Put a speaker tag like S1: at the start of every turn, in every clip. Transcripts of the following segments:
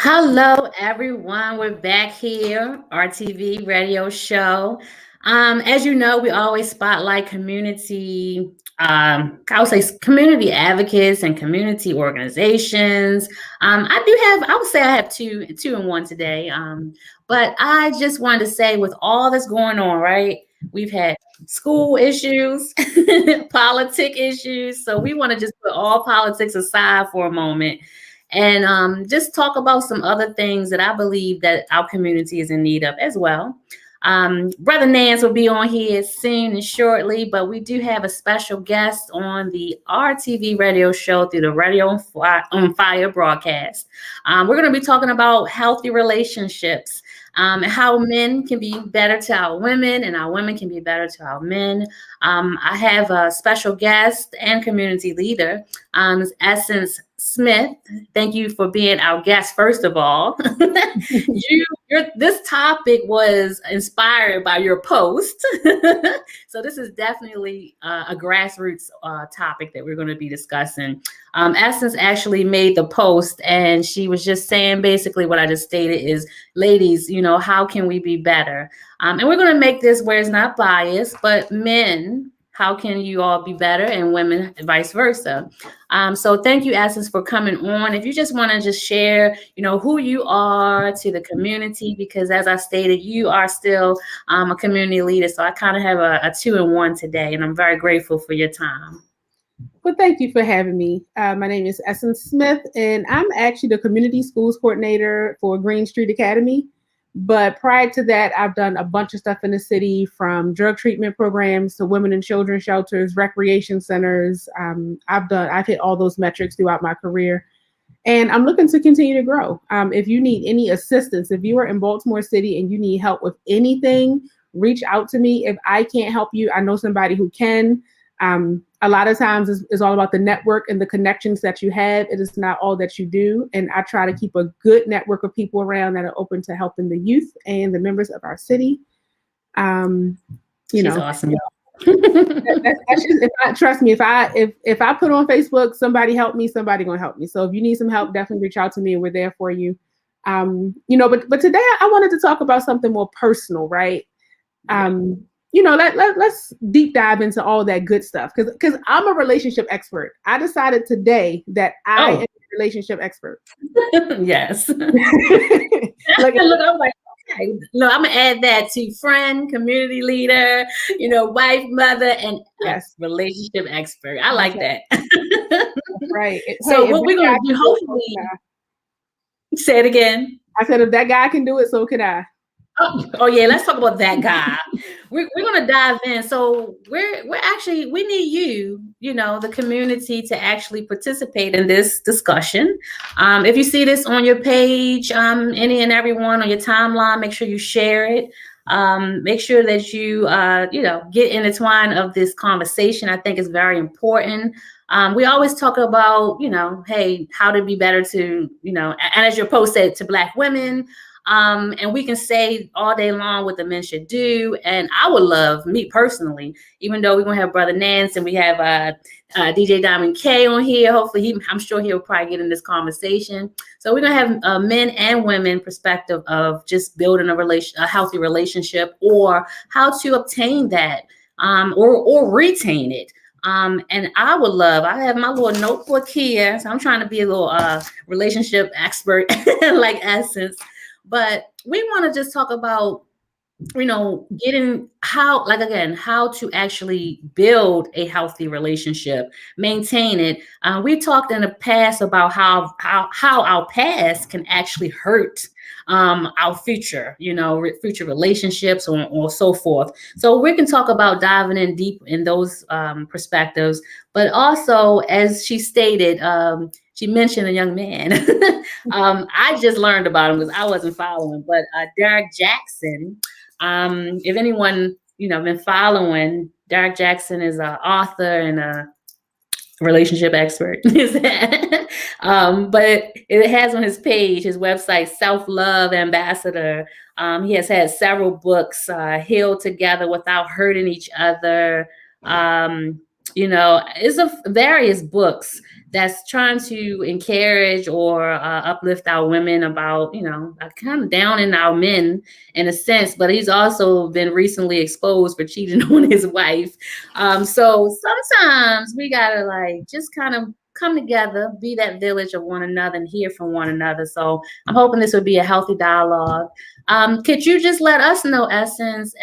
S1: Hello, everyone. We're back here, RTV Radio Show. As you know, we always spotlight community, I would say community advocates and community organizations. I would say I have two and one today. But I just wanted to say, with all that's going on, right? We've had school issues, politic issues. So we want to just put all politics aside for a moment and just talk about some other things that I believe that our community is in need of as well. Brother Nance will be on here soon and shortly, but we do have a special guest on the RTV radio show through the Radio on Fire broadcast. We're going to be talking about healthy relationships. How men can be better to our women and our women can be better to our men. I have a special guest and community leader, Essence Smith. Thank you for being our guest, first of all. This topic was inspired by your post. So this is definitely a grassroots topic that we're going to be discussing. Essence actually made the post, and she was just saying basically what I just stated is, ladies, how can we be better? And we're going to make this where it's not biased, but men, how can you all be better, and women vice versa? So thank you, Essence, for coming on. If you just want to just share, who you are to the community, because as I stated, you are still a community leader. So I kind of have a two in one today, and I'm very grateful for your time.
S2: Well, thank you for having me. My name is Essence Smith, and I'm actually the community schools coordinator for Green Street Academy. But prior to that, I've done a bunch of stuff in the city, from drug treatment programs to women and children shelters, recreation centers. I've hit all those metrics throughout my career, and I'm looking to continue to grow. If you need any assistance, if you are in Baltimore City and you need help with anything, reach out to me. If I can't help you, I know somebody who can. A lot of times it's all about the network and the connections that you have. It is not all that you do. And I try to keep a good network of people around that are open to helping the youth and the members of our city.
S1: She's awesome.
S2: Trust me, if I put on Facebook, somebody help me, somebody gonna help me. So if you need some help, definitely reach out to me and we're there for you. But today I wanted to talk about something more personal, right? Let's deep dive into all that good stuff, because I'm a relationship expert. I decided today that I am a relationship expert.
S1: Yes. Look, I'm like, okay. No, I'm gonna add that to friend, community leader, wife, mother, and yes, relationship expert. I like that.
S2: Right.
S1: So what we're gonna do, hopefully, say it again.
S2: I said, if that guy can do it, so can I.
S1: Oh yeah, let's talk about that guy. We're gonna dive in. So we need you, the community, to actually participate in this discussion. If you see this on your page, any and everyone on your timeline, make sure you share it. Make sure that you get intertwined of this conversation. I think is very important. We always talk about, hey, how to be better to, and as your post said, to Black women. And we can say all day long what the men should do. And I would love, me personally, even though we're going to have Brother Nance and we have DJ Diamond K on here. Hopefully, I'm sure he'll probably get in this conversation. So we're going to have men and women perspective of just building a healthy relationship, or how to obtain that, or retain it. And I have my little notebook here. So I'm trying to be a little relationship expert like Essence. But we want to just talk about, getting how to actually build a healthy relationship, maintain it. We talked in the past about how our past can actually hurt our future, future relationships or so forth. So we can talk about diving in deep in those perspectives. But also, as she stated, she mentioned a young man. I just learned about him because I wasn't following, but Derek Jackson. If anyone, been following, Derek Jackson is an author and a relationship expert. But it has on his page, his website, Self-Love Ambassador. He has had several books, Heal Together Without Hurting Each Other. it's a various books that's trying to encourage or uplift our women about, kind of downing our men in a sense, but he's also been recently exposed for cheating on his wife. So sometimes we gotta just kind of come together, be that village of one another and hear from one another. So I'm hoping this would be a healthy dialogue. Could you just let us know, Essence,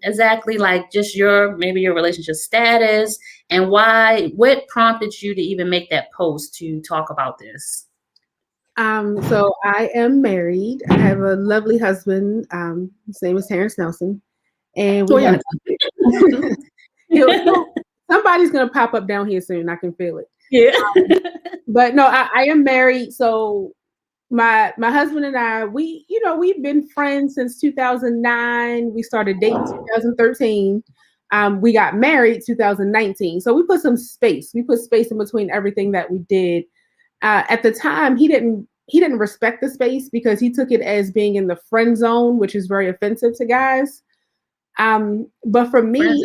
S1: exactly just maybe your relationship status and what prompted you to even make that post to talk about this?
S2: So I am married. I have a lovely husband. His name is Terrence Nelson. And we have somebody's gonna pop up down here soon. I can feel it.
S1: Yeah.
S2: But no, I am married. So my husband and I, we've been friends since 2009. We started dating 2013. We got married 2019. So we put some space. We put space in between everything that we did. At the time, he didn't respect the space because he took it as being in the friend zone, which is very offensive to guys. But for me,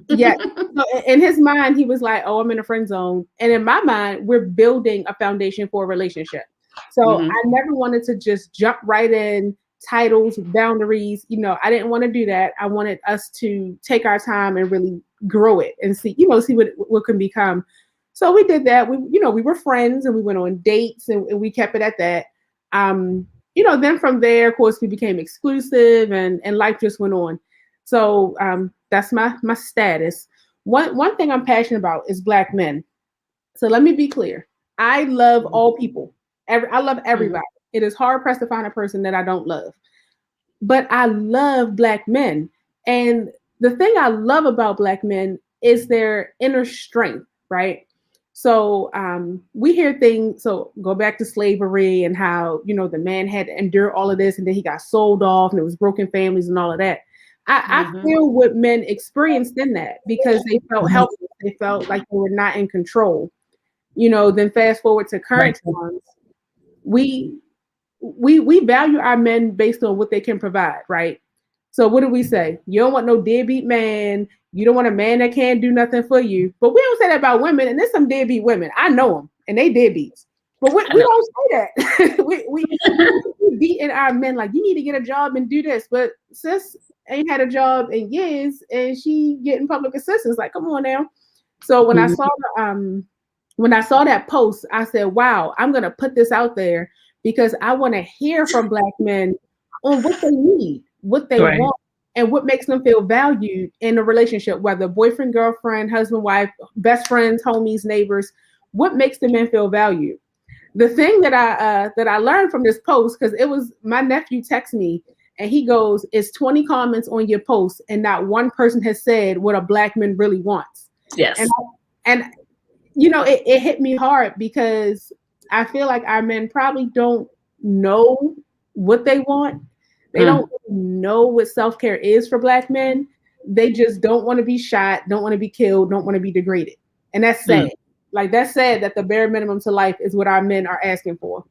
S2: yeah, so in his mind, he was like, "Oh, I'm in a friend zone," and in my mind, we're building a foundation for a relationship. So I never wanted to just jump right in, titles, boundaries. I didn't want to do that. I wanted us to take our time and really grow it and see what can become. So we did that. We were friends and we went on dates and we kept it at that. Then from there, of course, we became exclusive and life just went on. So that's my status. One thing I'm passionate about is Black men. So let me be clear. I love all people. I love everybody. It is hard pressed to find a person that I don't love. But I love Black men. And the thing I love about Black men is their inner strength, right? So we hear things, so go back to slavery and how, the man had to endure all of this and then he got sold off and it was broken families and all of that. I feel what men experienced in that because they felt helpless. They felt like they were not in control. Then fast forward to current times, we value our men based on what they can provide, right? So what do we say? You don't want no deadbeat man. You don't want a man that can't do nothing for you. But we don't say that about women. And there's some deadbeat women. I know them, and they deadbeats. But we don't say that. we beating our men like, you need to get a job and do this. But sis ain't had a job in years, and she getting public assistance. Like, come on now. So when I saw that post, I said, wow, I'm gonna put this out there because I want to hear from Black men on what they need, what they want, and what makes them feel valued in a relationship, whether boyfriend, girlfriend, husband, wife, best friends, homies, neighbors. What makes the men feel valued? The thing that I learned from this post, because it was my nephew text me and he goes, "It's 20 comments on your post and not one person has said what a Black man really wants."
S1: Yes.
S2: And it hit me hard because I feel like our men probably don't know what they want. They don't know what self-care is for Black men. They just don't want to be shot, don't want to be killed, don't want to be degraded. And that's sad. Like, that's sad that the bare minimum to life is what our men are asking for.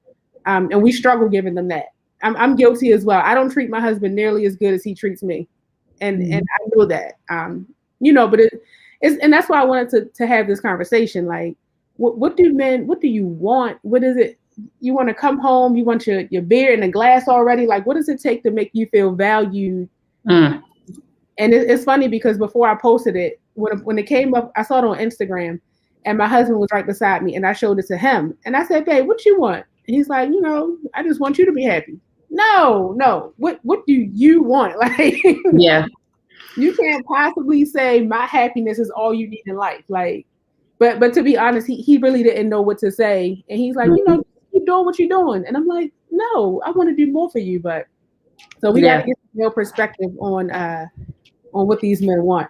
S2: And we struggle giving them that. I'm guilty as well. I don't treat my husband nearly as good as he treats me. And I know that. But it's and that's why I wanted to have this conversation. Like, what do you want? What is it? You want to come home, you want your beer in a glass already? Like, what does it take to make you feel valued? And it's funny because before I posted it, when it came up, I saw it on Instagram and my husband was right beside me and I showed it to him. And I said, "Babe, what you want?" And he's like, "I just want you to be happy." No. What do you want? Like,
S1: yeah.
S2: You can't possibly say my happiness is all you need in life. Like, but to be honest, he really didn't know what to say. And he's like, keep doing what you're doing. And I'm like, no, I want to do more for you. But so we got to get real perspective on what these men want.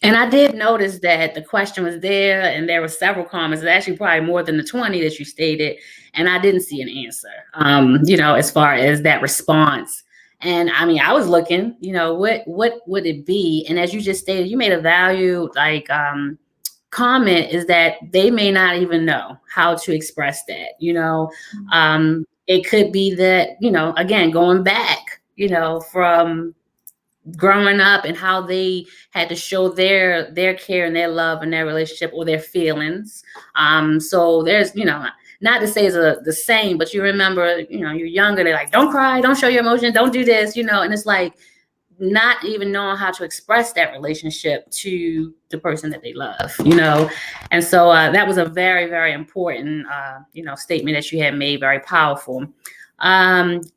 S1: And I did notice that the question was there and there were several comments, actually probably more than the 20 that you stated. And I didn't see an answer, as far as that response. And I mean, I was looking, what would it be? And as you just stated, you made a value comment is that they may not even know how to express that, it could be that, again, going back, from growing up and how they had to show their care and their love and their relationship or their feelings. So there's, not to say it's the same, but you remember, you're younger, they're like, don't cry, don't show your emotions, don't do this, and it's like not even knowing how to express that relationship to the person that they love, And so that was a very, very important, statement that you had made, very powerful.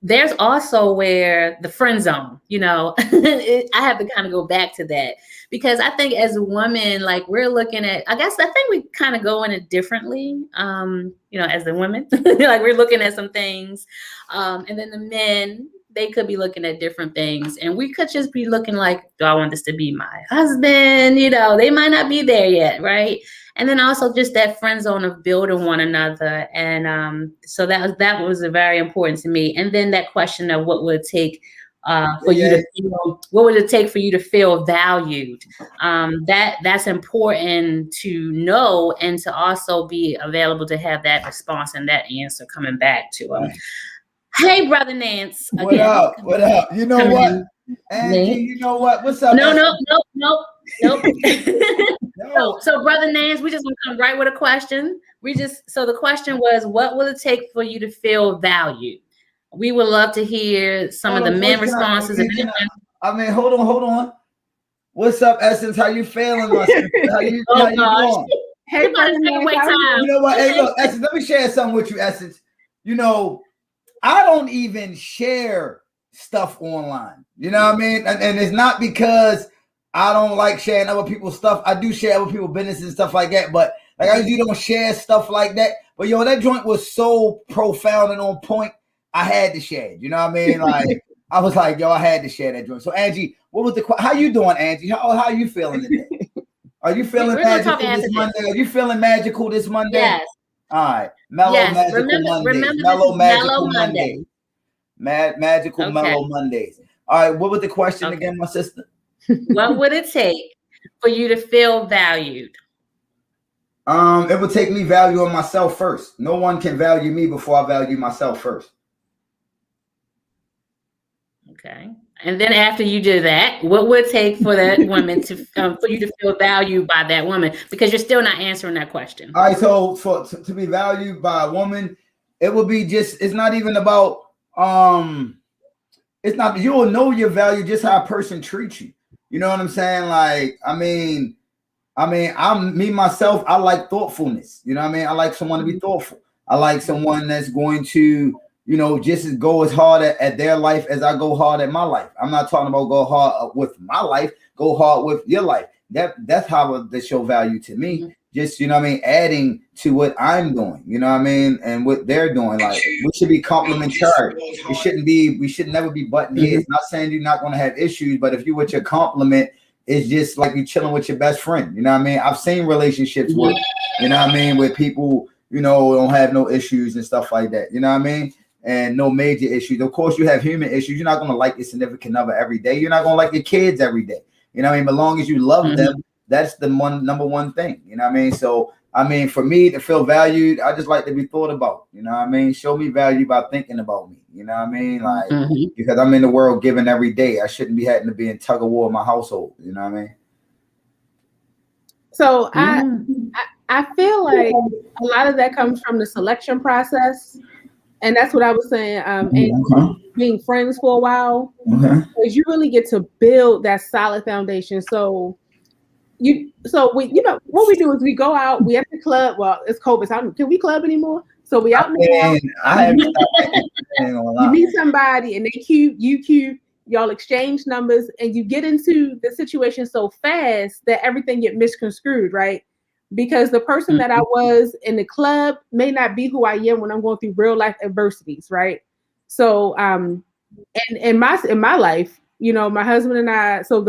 S1: There's also where the friend zone, I have to kind of go back to that because I think as a woman, like we're looking at, I think we kind of go in it differently, as the women, like we're looking at some things. And then the men, they could be looking at different things and we could just be looking like, do I want this to be my husband? They might not be there yet. Right. And then also just that friend zone of building one another. And so that was very important to me. And then that question of what would it take for you to feel, what would it take for you to feel valued? That's important to know and to also be available to have that response and that answer coming back to them. Hey, Brother Nance.
S3: What up? What up? You know what? Angie, you know what? What's up?
S1: Nope. No. So, Brother Nance, we just want to come right with a question. So the question was, what will it take for you to feel valued? We would love to hear some of the men responses.
S3: Hold on. What's up, Essence? How you feeling? How you doing?
S2: Hey, Brother Nance.
S3: You know what? Hey, look, Essence, let me share something with you, Essence. I don't even share stuff online. You know what I mean? And it's not because I don't like sharing other people's stuff. I do share other people's business and stuff like that. But like I usually don't share stuff like that. But that joint was so profound and on point. I had to share it. You know what I mean? Like I was like, I had to share that joint. So Angie, how you doing, Angie? How are you feeling today? Are you feeling magical this Monday? Are you feeling magical this Monday?
S1: Yes.
S3: All right. Mellow Magical Mondays. Magical Mellow Mondays. All right. What was the question again, my sister?
S1: What would it take for you to feel valued?
S3: It would take me valuing myself first. No one can value me before I value myself first.
S1: Okay. And then after you do that, what would it take for that woman to for you to feel valued by that woman? Because you're still not answering that question.
S3: All right. So to be valued by a woman, it would be it's not even about it's not, you'll know your value just how a person treats you. You know what I'm saying? Like, I'm me myself, I like thoughtfulness. You know what I mean? I like someone to be thoughtful. I like someone that's going to, just go as hard at their life as I go hard at my life. I'm not talking about go hard with my life, go hard with your life. That's how they show value to me. Mm-hmm. Just, adding to what I'm doing, and what they're doing. Like, we should be complimentary. We should never be butting heads. Mm-hmm. Not saying you're not going to have issues, but if you with your compliment, it's just like you chilling with your best friend. You know what I mean? I've seen relationships work, where people, don't have no issues and stuff like that. You know what I mean? And no major issues. Of course, you have human issues. You're not going to like your significant other every day. You're not going to like your kids every day. You know what I mean? But as long as you love them, that's the number one thing. You know what I mean? So, for me to feel valued, I just like to be thought about. You know what I mean? Show me value by thinking about me. You know what I mean? Like, because I'm in the world giving every day. I shouldn't be having to be in tug of war in my household. You know what I mean?
S2: So I feel like a lot of that comes from the selection process. And that's what I was saying. And being friends for a while, because you really get to build that solid foundation. So what we do is we go out, we at the club. Well, it's COVID. So can we club anymore? So we out in the club. You meet somebody and they cute, you cute. Y'all exchange numbers, and you get into the situation so fast that everything get misconstrued, right? Because the person that I was in the club may not be who I am when I'm going through real life adversities, right? So, and in my life, my husband and I. So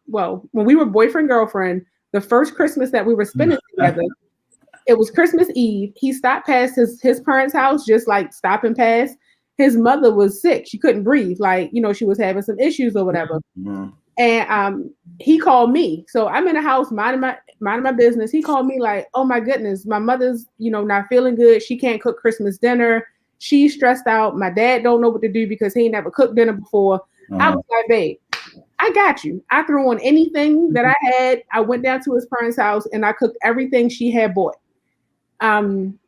S2: when we were boyfriend girlfriend, the first Christmas that we were spending together, it was Christmas Eve. He stopped past his parents' house, just like stopping past. His mother was sick; she couldn't breathe. Like she was having some issues or whatever. And he called me. So I'm in the house minding my business. He called me like, oh my goodness, my mother's, not feeling good. She can't cook Christmas dinner. She's stressed out. My dad don't know what to do because he ain't never cooked dinner before. I was like, babe, I got you. I threw on anything that I had. I went down to his parents' house and I cooked everything she had bought. And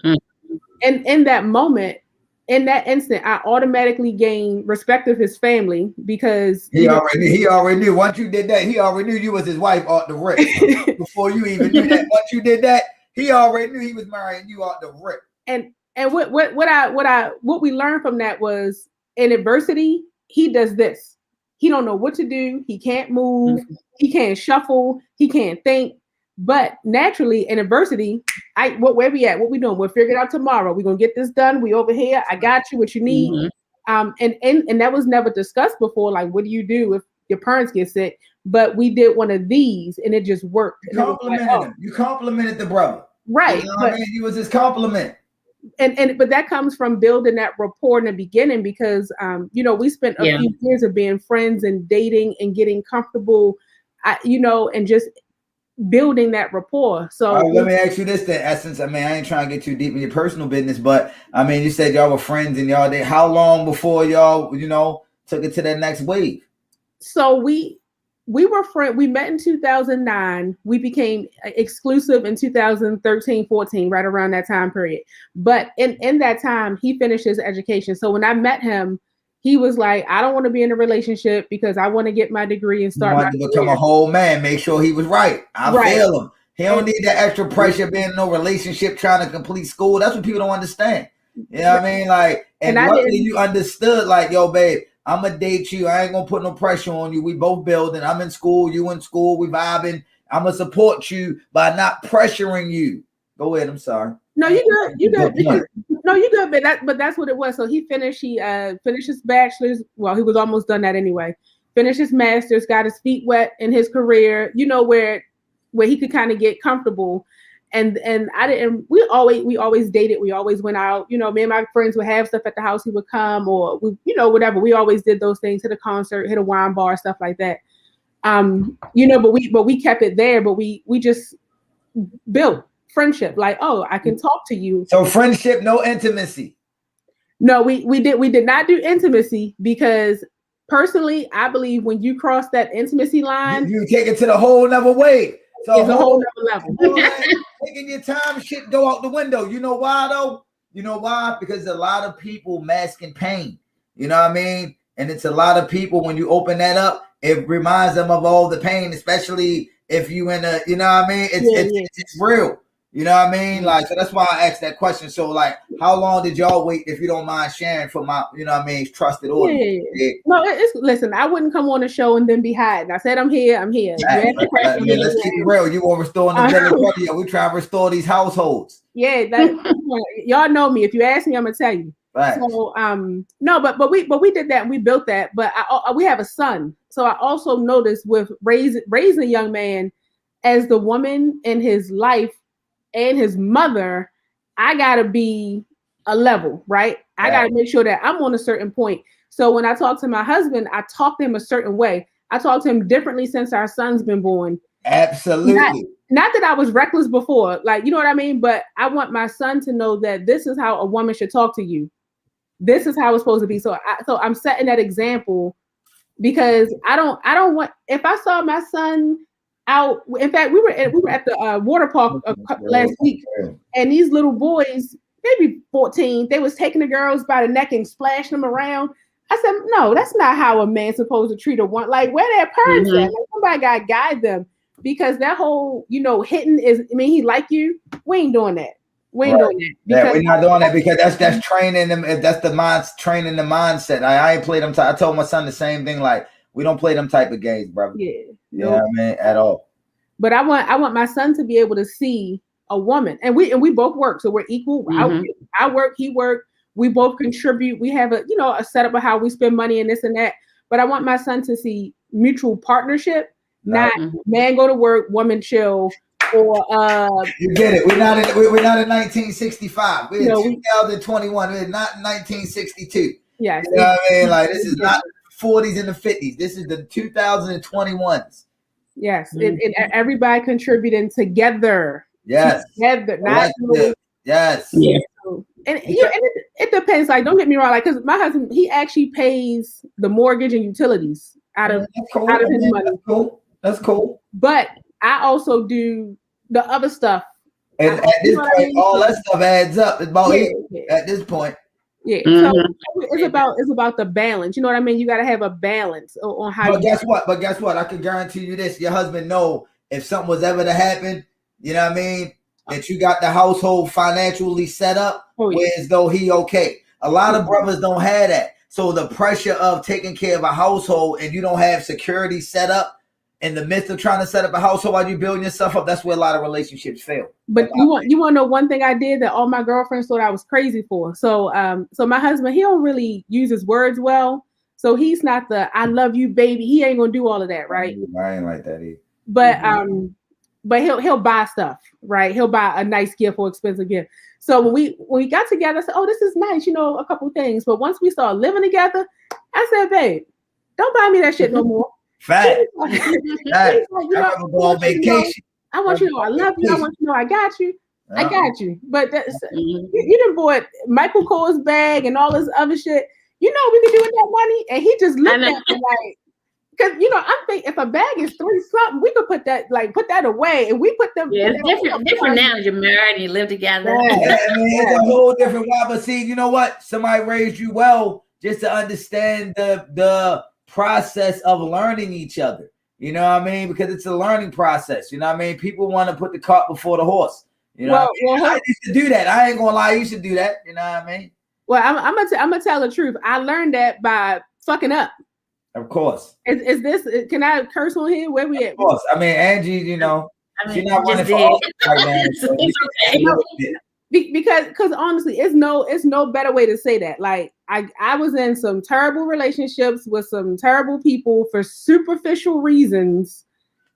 S2: in that moment, in that instant, I automatically gained respect of his family because
S3: he already knew. Once you did that, he already knew you was his wife off the rip. Before you even knew that. Once you did that, he already knew he was marrying you off the rip.
S2: And what we learned from that was in adversity, he does this. He don't know what to do. He can't move. He can't shuffle. He can't think. But naturally, in adversity, where we at? What we doing? We'll figure it out tomorrow. We're gonna get this done. We over here. I got you. What you need. And that was never discussed before. Like, what do you do if your parents get sick? But we did one of these, and it just worked.
S3: You complimented him. You complimented the brother.
S2: Right.
S3: You know what I mean? He was his compliment.
S2: But that comes from building that rapport in the beginning because we spent a few years of being friends and dating and getting comfortable, and just building that rapport. So
S3: let me ask you this then, Essence. I mean, I ain't trying to get too deep in your personal business, but I mean, you said y'all were friends and y'all did. How long before y'all, took it to that next wave?
S2: So we were friends. We met in 2009. We became exclusive in 2013, 14, right around that time period. But in that time, he finished his education. So when I met him, he was like, I don't want to be in a relationship because I want to get my degree and start.
S3: He wanted to become a whole man, make sure he was right. I feel him. He don't need that extra pressure being in no relationship, trying to complete school. That's what people don't understand. You know what I mean? Like, and luckily you understood, like, yo, babe, I'm going to date you. I ain't going to put no pressure on you. We both building. I'm in school. You in school. We vibing. I'm going to support you by not pressuring you. Go ahead. I'm sorry.
S2: No, you good. You good. No, you good. But that's what it was. So he finished his bachelor's. Well, he was almost done that anyway. Finished his master's, got his feet wet in his career, where he could kind of get comfortable. And I didn't, we always dated. We always went out, me and my friends would have stuff at the house. He would come or whatever. We always did those things, hit a concert, hit a wine bar, stuff like that. But we kept it there, but we just built friendship. Like, oh, I can talk to you.
S3: So friendship, no intimacy.
S2: No, we did not do intimacy because personally, I believe when you cross that intimacy line,
S3: you take it to the whole nother way. So
S2: it's a whole nother level.
S3: Taking your time, shit go out the window. You know why though? You know why? Because a lot of people masking pain. You know what I mean? And it's a lot of people when you open that up, it reminds them of all the pain, especially if you in a, you know what I mean? It's real. You know what I mean? Like, so that's why I asked that question. So, like, how long did y'all wait, if you don't mind sharing, for my, you know what I mean, trusted audience?
S2: Yeah. No, listen, I wouldn't come on the show and then be hiding. I said, I'm here.
S3: Right. Let's keep it real. You want to restore the village? We try to restore these households.
S2: Yeah, y'all know me. If you ask me, I'm gonna tell you.
S3: Right.
S2: So, no, but we did that and we built that. But we have a son, so I also noticed with raising a young man as the woman in his life and his mother, I gotta be a level, right? I gotta make sure that I'm on a certain point. So when I talk to my husband, I talk to him a certain way. I talk to him differently since our son's been born.
S3: Absolutely.
S2: Not that I was reckless before, like, you know what I mean? But I want my son to know that this is how a woman should talk to you. This is how it's supposed to be. So I'm setting that example because I don't want, if I saw my son out. In fact, we were at the water park last week, and these little boys, maybe 14, they was taking the girls by the neck and splashing them around. I said, no, that's not how a man's supposed to treat a woman. Like, where their parents at? Like, somebody gotta guide them, because that whole, hitting is. I mean, he like you. We ain't doing that. We ain't doing that.
S3: Yeah, we're not doing that because that's training them. That's the mind, training the mindset. I ain't played them. I told my son the same thing. Like, we don't play them type of games, brother.
S2: Yeah.
S3: You know what I mean? At all.
S2: But I want my son to be able to see a woman, and we both work, so we're equal. I work, he work. We both contribute. We have a setup of how we spend money and this and that. But I want my son to see mutual partnership, not man go to work, woman chill, or
S3: you get it. We're not in 1965. We're in 2021. We're not in 1962.
S2: Yes.
S3: You know what I mean? Like, this is not 40s and the 50s. This is the 2021s.
S2: Yes, and everybody contributing together.
S3: Yes,
S2: together,
S3: not yes.
S2: Yeah. And it depends. Like, don't get me wrong. Like, because my husband, he actually pays the mortgage and utilities. out of
S3: cool.
S2: out of his money.
S3: That's cool.
S2: But I also do the other stuff.
S3: And at this point, all that stuff adds up. It's about at this point.
S2: Yeah. So it's about the balance. You know what I mean? You got to have a balance on how.
S3: But guess what? I can guarantee you this: your husband know if something was ever to happen. You know what I mean? That you got the household financially set up, whereas though he okay. A lot of brothers don't have that. So the pressure of taking care of a household and you don't have security set up in the midst of trying to set up a household while you're building yourself up, that's where a lot of relationships fail.
S2: But you want to know one thing I did that all my girlfriends thought I was crazy for. So my husband, he don't really use his words well. So he's not the "I love you, baby." He ain't gonna do all of that, right?
S3: I ain't like that either.
S2: But he'll buy stuff, right? He'll buy a nice gift or expensive gift. So when we got together, I said, "Oh, this is nice," a couple of things. But once we started living together, I said, "Babe, don't buy me that shit no more."
S3: Fact.
S2: I
S3: go on vacation.
S2: I want you to know I love you. I want you to know I got you. I got you. But you done bought Michael Kors bag and all this other shit. You know we could do with that money. And he just looked at me like, because I'm thinking if a bag is $3 something, we could put that away, and we put them.
S1: Yeah, it's different now. You're married and you live together.
S3: It's a whole different vibe. But see, you know what? Somebody raised you well just to understand the process of learning each other. You know what I mean? Because it's a learning process. You know what I mean? People want to put the cart before the horse. You know, I used to do that. I ain't gonna lie. I used to do that. You know what I mean?
S2: Well, I'm gonna tell the truth. I learned that by fucking up.
S3: Of course.
S2: Is this? Can I curse on here? Where we at?
S3: Of course. I mean, Angie. She's not running for office right now.
S2: Because honestly, it's no better way to say that. Like I was in some terrible relationships with some terrible people for superficial reasons.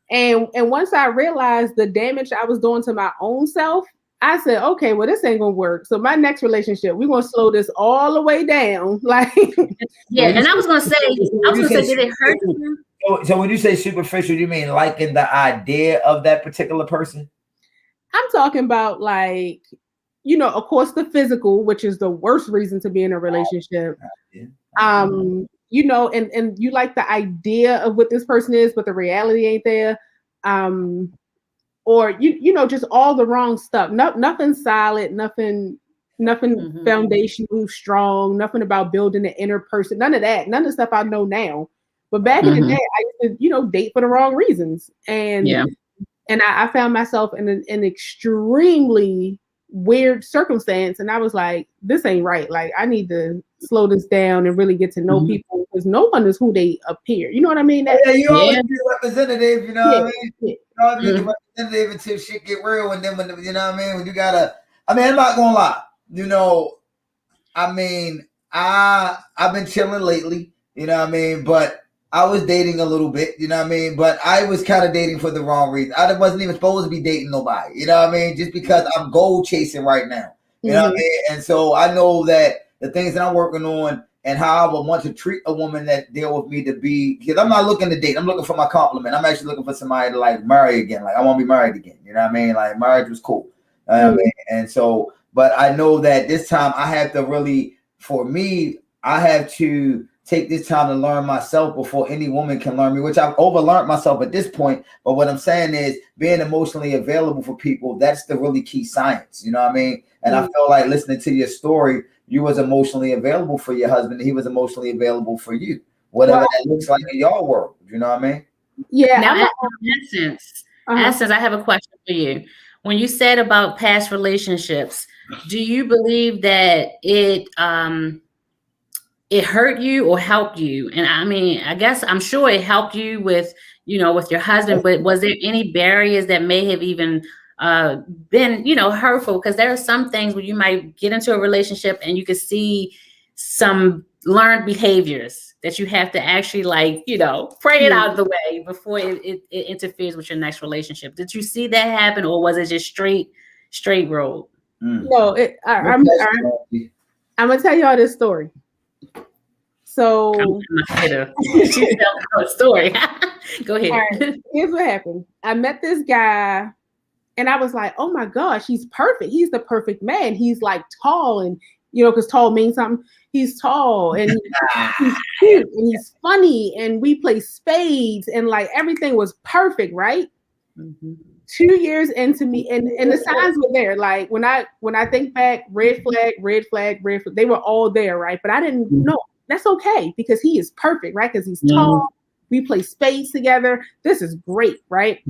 S2: And once I realized the damage I was doing to my own self, I said, okay, well, this ain't gonna work. So my next relationship, we're gonna slow this all the way down. Like
S1: and I was gonna say, did it hurt you?
S3: So when you say superficial, you mean liking the idea of that particular person?
S2: I'm talking about like, of course, the physical, which is the worst reason to be in a relationship. And you like the idea of what this person is, but the reality ain't there. Or just all the wrong stuff. Nothing solid, nothing foundational, strong, nothing about building an inner person. None of that. None of the stuff I know now. But back in the day, I used to, date for the wrong reasons. And I found myself in an extremely weird circumstance, and I was like, this ain't right. Like I need to slow this down and really get to know people, because no one is who they appear. You know what I mean?
S3: You always be a representative, you know what I mean? You always be a representative until shit get real, and then when you know what I mean, when you gotta, I'm not gonna lie, I've been chilling lately, you know what I mean, but I was dating a little bit, you know what I mean? But I was kind of dating for the wrong reason. I wasn't even supposed to be dating nobody, you know what I mean? Just because I'm goal chasing right now, you know what I mean? And so I know that the things that I'm working on and how I would want to treat a woman that deal with me to be, because I'm not looking to date. I'm looking for my compliment. I'm actually looking for somebody to like marry again. Like I want to be married again. You know what I mean? Like marriage was cool. You know what I mean? And so, but I know that this time I have to really, for me, I have to take this time to learn myself before any woman can learn me, which I've overlearned myself at this point. But what I'm saying is being emotionally available for people, that's the really key science. You know what I mean? And I feel like listening to your story, you was emotionally available for your husband. He was emotionally available for you, whatever that looks like in your world. You know what I mean?
S2: Yeah.
S1: Now, in essence, I have a question for you. When you said about past relationships, do you believe that it hurt you or helped you? And I mean, I guess I'm sure it helped you with your husband, but was there any barriers that may have even been, hurtful? Because there are some things where you might get into a relationship and you can see some learned behaviors that you have to actually pray it out of the way before it interferes with your next relationship. Did you see that happen, or was it just straight road?
S2: No, I'm gonna tell y'all this story. So
S1: she tell a story. Go ahead.
S2: Right, here's what happened. I met this guy and I was like, oh my gosh, he's perfect. He's the perfect man. He's like tall and because tall means something. He's tall and he's cute and he's funny and we play spades and like everything was perfect, right? 2 years into me and the signs were there. Like when I think back, red flag, they were all there, right? But I didn't know. That's okay because he is perfect, right? Because he's tall. We play spades together. This is great, right?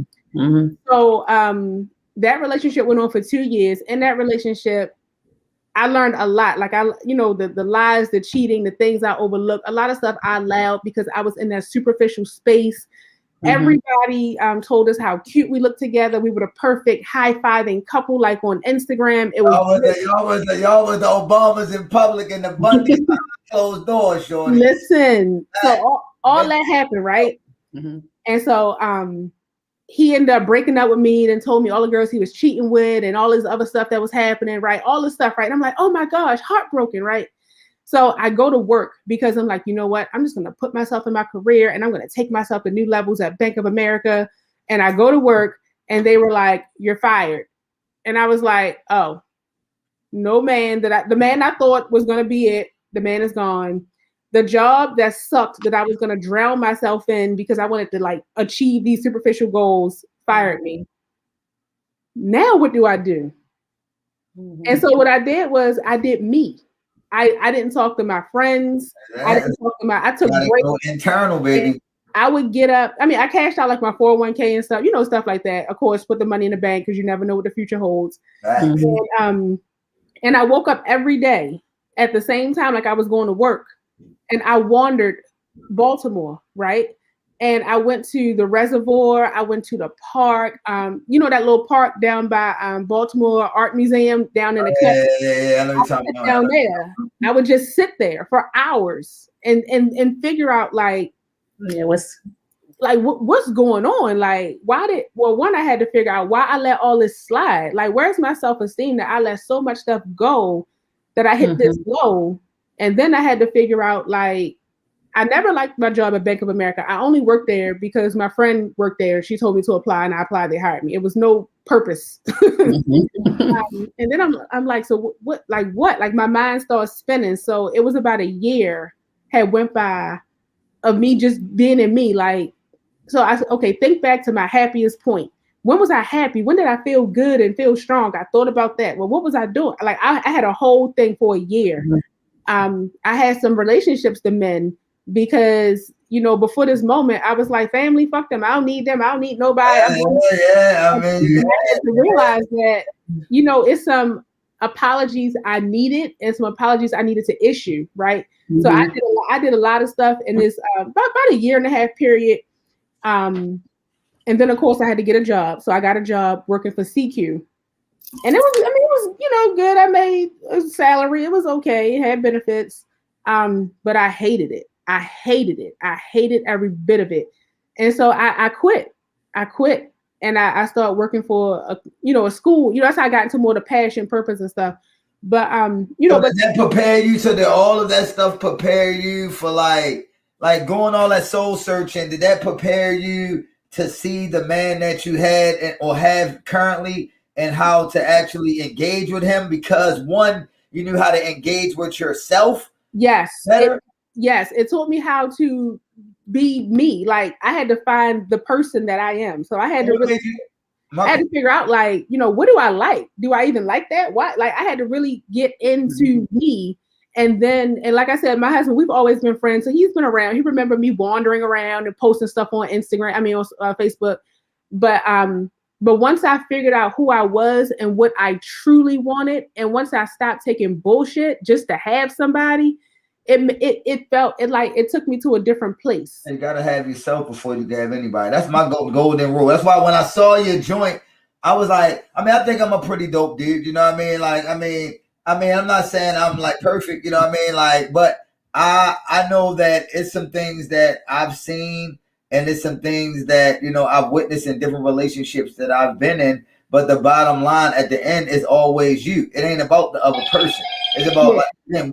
S2: So that relationship went on for 2 years. In that relationship, I learned a lot. Like the lies, the cheating, the things I overlooked, a lot of stuff I allowed because I was in that superficial space. Everybody told us how cute we looked together. We were the perfect high-fiving couple, like on Instagram. It was
S3: y'all was the Obamas in public and the Bundys behind closed doors, shorty.
S2: Listen, so all that happened, right? And so he ended up breaking up with me and told me all the girls he was cheating with and all this other stuff that was happening, right? All this stuff, right? And I'm like, oh my gosh, heartbroken, right? So I go to work because I'm like, you know what? I'm just going to put myself in my career and I'm going to take myself to new levels at Bank of America. And I go to work and they were like, you're fired. And I was like, oh, no man, the man I thought was going to be it, the man is gone. The job that sucked that I was going to drown myself in because I wanted to like achieve these superficial goals fired me. Now what do I do? And so what I did was I did me. I didn't talk to my friends. I took breaks.
S3: Internal, baby.
S2: I would get up. I mean, I cashed out like my 401k and stuff, stuff like that. Of course, put the money in the bank because you never know what the future holds. And I woke up every day at the same time, like I was going to work. And I wandered Baltimore, right? And I went to the reservoir. I went to the park. That little park down by Baltimore Art Museum down in the
S3: I know you're talking about.
S2: Down there. I would just sit there for hours and figure out what's going on? Like, one, I had to figure out why I let all this slide. Like, where's my self-esteem that I let so much stuff go that I hit this low? And then I had to figure out, like, I never liked my job at Bank of America. I only worked there because my friend worked there. She told me to apply and I applied. They hired me. It was no purpose. And then I'm like, so what? Like my mind started spinning. So it was about a year had went by of me just being in me. Like, so I said, okay, think back to my happiest point. When was I happy? When did I feel good and feel strong? I thought about that. Well, what was I doing? Like I had a whole thing for a year. I had some relationships to mend because, before this moment, I was like, family, fuck them. I don't need them. I don't need nobody. I had to realize that, it's some apologies I needed and some apologies I needed to issue, right? So I did a lot of stuff in this about a year and a half period. And then, of course, I had to get a job. So I got a job working for CQ. And it was good. I made a salary. It was okay. It had benefits. But I hated it. I hated every bit of it. And so I quit. And I started working for a school. That's how I got into more the passion, purpose and stuff. But
S3: but that prepare you so that all of that stuff prepare you for like going all that soul searching? Did that prepare you to see the man that you had or have currently and how to actually engage with him? Because one, you knew how to engage with yourself.
S2: Yes. It taught me how to be me. Like I had to find the person that I am. So I had to figure out, like, what do I like? Do I even like that? What? Like I had to really get into me. And like I said, my husband, we've always been friends. So he's been around. He remembered me wandering around and posting stuff on Instagram. On Facebook. But once I figured out who I was and what I truly wanted, and once I stopped taking bullshit just to have somebody, it took me to a different place.
S3: You gotta have yourself before you can have anybody. That's my golden rule. That's why when I saw your joint, I was like, I think I'm a pretty dope dude. You know what I mean? Like, I'm not saying I'm like perfect. You know what I mean? Like, but I know that it's some things that I've seen. And it's some things that, I've witnessed in different relationships that I've been in. But the bottom line at the end is always you. It ain't about the other person. It's about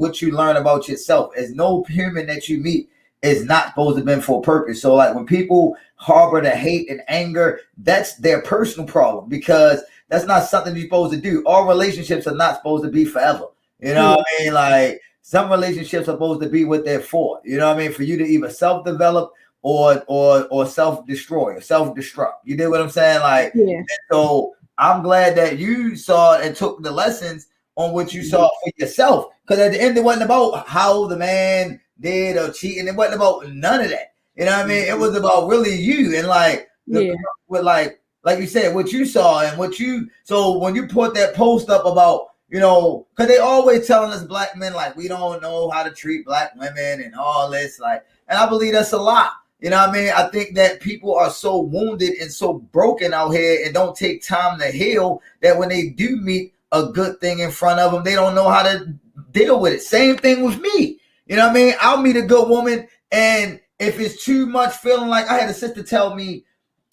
S3: what you learn about yourself. As no human that you meet is not supposed to be for a purpose. So like when people harbor the hate and anger, that's their personal problem because that's not something you're supposed to do. All relationships are not supposed to be forever. You know what I mean? Like some relationships are supposed to be what they're for. You know what I mean? For you to either self-develop or self-destroy or self-destruct. You know what I'm saying? Like,
S2: Yeah.
S3: so I'm glad that you saw and took the lessons on what you saw for yourself. Because at the end, it wasn't about how the man did or cheating. It wasn't about none of that. You know what I mean? It was about really you and like with like you said, what you saw and what you. So when you put that post up about, you know, because they always telling us black men like we don't know how to treat black women and all this, like, and I believe that's a lot. You know what I mean? I think that people are so wounded and so broken out here and don't take time to heal that when they do meet a good thing in front of them, they don't know how to deal with it. Same thing with me. You know what I mean? I'll meet a good woman, and if it's too much feeling like, I had a sister tell me,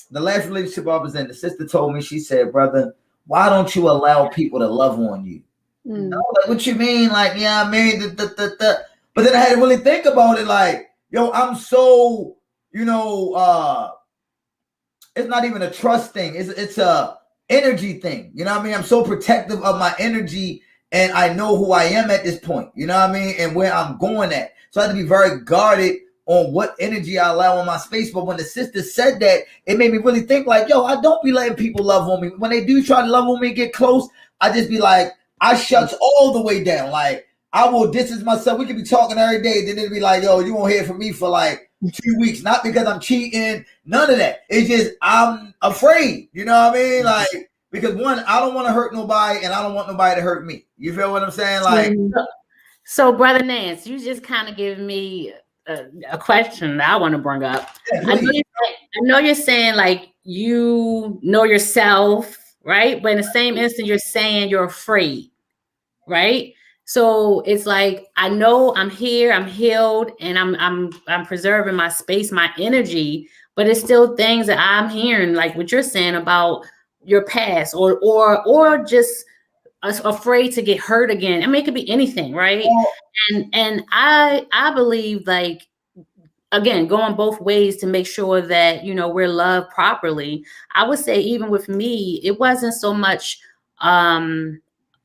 S3: the last relationship I was in, the sister told me, she said, brother, why don't you allow people to love on you? I was like, what you mean? Like, yeah, I mean, but then I had to really think about it. Like, yo, I'm so, you know, it's not even a trust thing. It's a energy thing. You know what I mean? I'm so protective of my energy, and I know who I am at this point. You know what I mean? And where I'm going at. So I have to be very guarded on what energy I allow in my space. But when the sister said that, it made me really think like, yo, I don't be letting people love on me. When they do try to love on me, get close, I just be like, I shuts all the way down. Like, I will distance myself. We could be talking every day. Then it'll be like, yo, you won't hear from me for like 2 weeks. Not because I'm cheating. None of that. It's just I'm afraid. You know what I mean? Like, because one, I don't want to hurt nobody, and I don't want nobody to hurt me. You feel what I'm saying? Like,
S1: so Brother Nance, you just kind of give me a question that I want to bring up.
S3: yeah,
S1: I know you're saying like you know yourself, right? But in the same instant, you're saying you're afraid, right? So it's like, I know I'm here, I'm healed, and I'm preserving my space, my energy, but it's still things that I'm hearing, like what you're saying about your past, or just afraid to get hurt again. I mean, it could be anything, right? And I believe, like, again, going both ways to make sure that, you know, we're loved properly. I would say even with me, it wasn't so much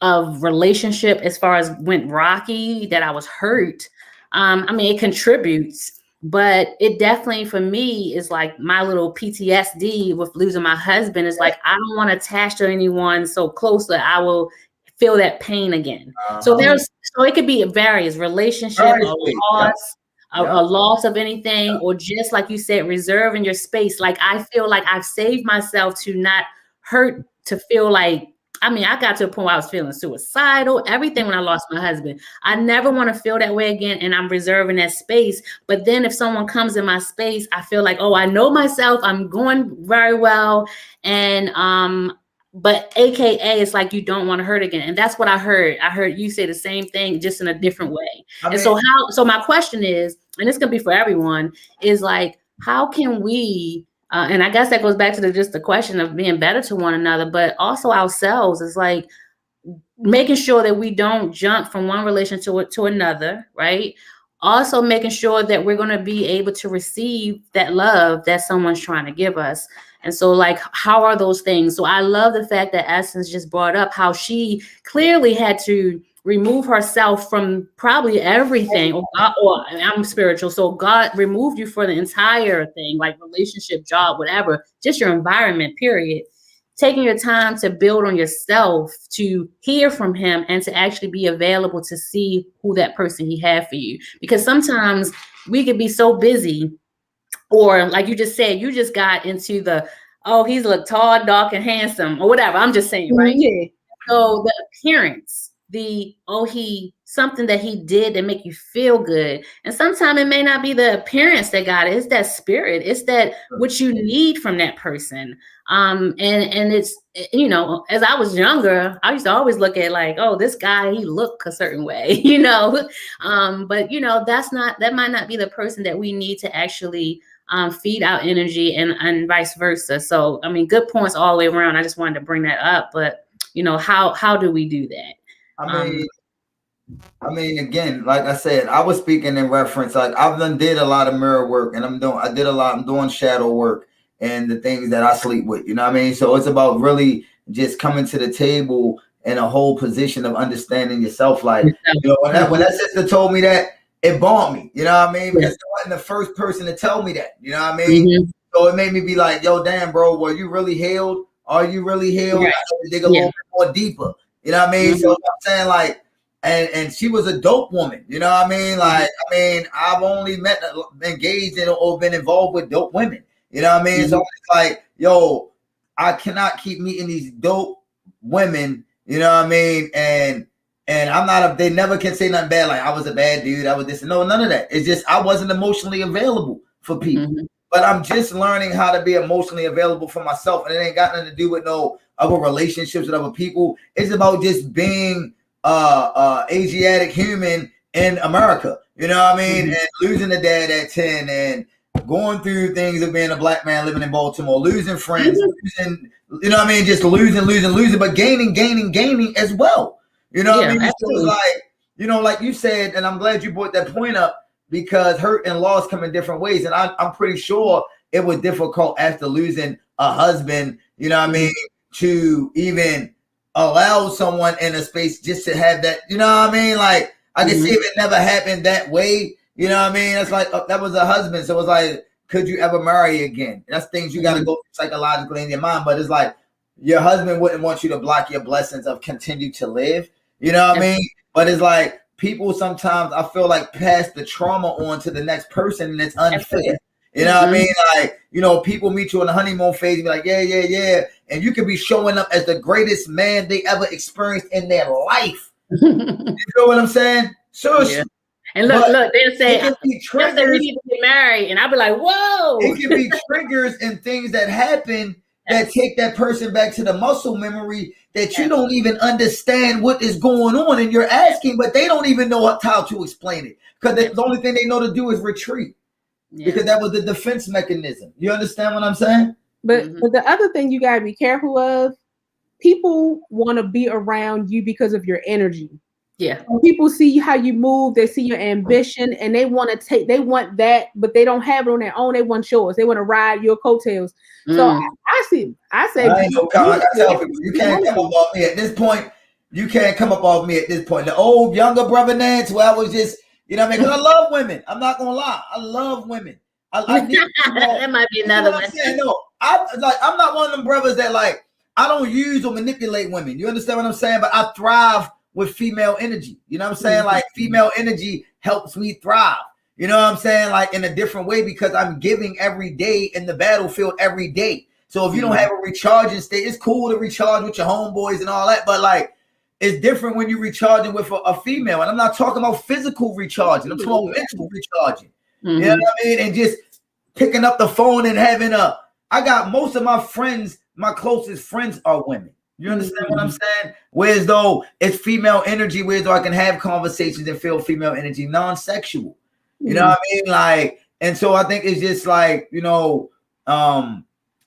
S1: of relationship as far as went rocky that I was hurt. I mean, it contributes, but it definitely for me is like my little PTSD with losing my husband is like, I don't want to attach to anyone so close that I will feel that pain again. So it could be various relationship, a loss of anything, or just like you said, reserving your space. Like, I feel like I've saved myself to not hurt, to feel like, I mean, I got to a point where I was feeling suicidal, everything when I lost my husband. I never want to feel that way again, and I'm reserving that space. But then if someone comes in my space, I feel like, oh, I know myself, I'm going very well, and but AKA, it's like you don't want to hurt again. And that's what I heard. I heard you say the same thing, just in a different way. So my question is, and this could be for everyone, is like, how can we, and I guess that goes back to just the question of being better to one another, but also ourselves, is like making sure that we don't jump from one relationship to another, right? Also making sure that we're going to be able to receive that love that someone's trying to give us. And so, like, how are those things? So I love the fact that Essence just brought up how she clearly had to remove herself from probably everything. Or I'm spiritual, so God removed you for the entire thing, like relationship, job, whatever, just your environment, period. Taking your time to build on yourself, to hear from him, and to actually be available to see who that person he had for you. Because sometimes we could be so busy, or like you just said, you just got into the, oh, he's look tall, dark, and handsome, or whatever. I'm just saying, right?
S2: Yeah.
S1: So the appearance, something that he did that make you feel good. And sometimes it may not be the appearance that got it. It's that spirit. It's that what you need from that person. And it's, you know, as I was younger, I used to always look at like, oh, this guy, he look a certain way, you know. But you know, that might not be the person that we need to actually feed our energy, and vice versa. So I mean, good points all the way around. I just wanted to bring that up. But you know, how do we do that?
S3: I mean, again, like I said, I was speaking in reference, like I've did a lot of mirror work, and I'm doing shadow work and the things that I sleep with, you know what I mean? So it's about really just coming to the table in a whole position of understanding yourself. Like, when that sister told me that, it bombed me, you know what I mean? Because I wasn't the first person to tell me that, you know what I mean? So it made me be like, yo, damn, bro, were you really healed? Are you really healed? I had to dig a little bit more deeper, you know what I mean? So I'm saying, like, and she was a dope woman, you know what I mean? Like, I've only engaged in or been involved with dope women, you know what I mean? So it's like, yo, I cannot keep meeting these dope women, you know what I mean? And I'm not they never can say nothing bad, like I was a bad dude, I was this. No, none of that. It's just I wasn't emotionally available for people. But I'm just learning how to be emotionally available for myself. And it ain't got nothing to do with no other relationships with other people. It's about just being Asiatic human in America. You know what I mean? And losing a dad at 10 and going through things of being a black man living in Baltimore, losing friends, losing, you know what I mean? Just losing, but gaining as well. You know what I mean? So it's like, you know, like you said, and I'm glad you brought that point up, because hurt and loss come in different ways. And I'm pretty sure it was difficult after losing a husband, you know what I mean, to even allow someone in a space just to have that, you know what I mean? Like, I can see if it never happened that way, you know what I mean? It's like, that was a husband. So it's like, could you ever marry again? That's things you got to go psychologically in your mind. But it's like, your husband wouldn't want you to block your blessings of continue to live, you know what I mean? But it's like, people sometimes, I feel like, pass the trauma on to the next person, and it's unfair. You know what I mean? Like, you know, people meet you on the honeymoon phase and be like, yeah. And you could be showing up as the greatest man they ever experienced in their life. You know what I'm saying? So,
S1: and look, they'll say, we need to get married. And I'll be like, whoa.
S3: It can be triggers and things that happen that take that person back to the muscle memory that you don't even understand what is going on, and you're asking, but they don't even know how to explain it, because the only thing they know to do is retreat, because that was the defense mechanism. You understand what I'm saying?
S2: But the other thing you gotta be careful of, people want to be around you because of your energy.
S1: Yeah.
S2: When people see how you move, they see your ambition, and they want that, but they don't have it on their own. They want yours. They want to ride your coattails. So I say,
S3: I ain't no comment. I tell people, you can't come up off me at this point. You can't come up off me at this point. The old younger brother Nance, where I was just, you know what I mean? Because I love women. I'm not gonna lie. I love women. I need,
S1: that might be another one.
S3: No, I'm not one of them brothers that, like, I don't use or manipulate women. You understand what I'm saying? But I thrive with female energy. You know what I'm saying? Like, female energy helps me thrive. You know what I'm saying? Like, in a different way, because I'm giving every day in the battlefield every day. So if you don't have a recharging state, it's cool to recharge with your homeboys and all that, but like, it's different when you're recharging with a female. And I'm not talking about physical recharging. I'm talking about mental recharging. You know what I mean? And just picking up the phone and having I got most of my friends, my closest friends are women. You understand what I'm saying? Whereas though it's female energy, whereas though I can have conversations and feel female energy, non-sexual. You know what I mean? Like, and so I think it's just like, you know,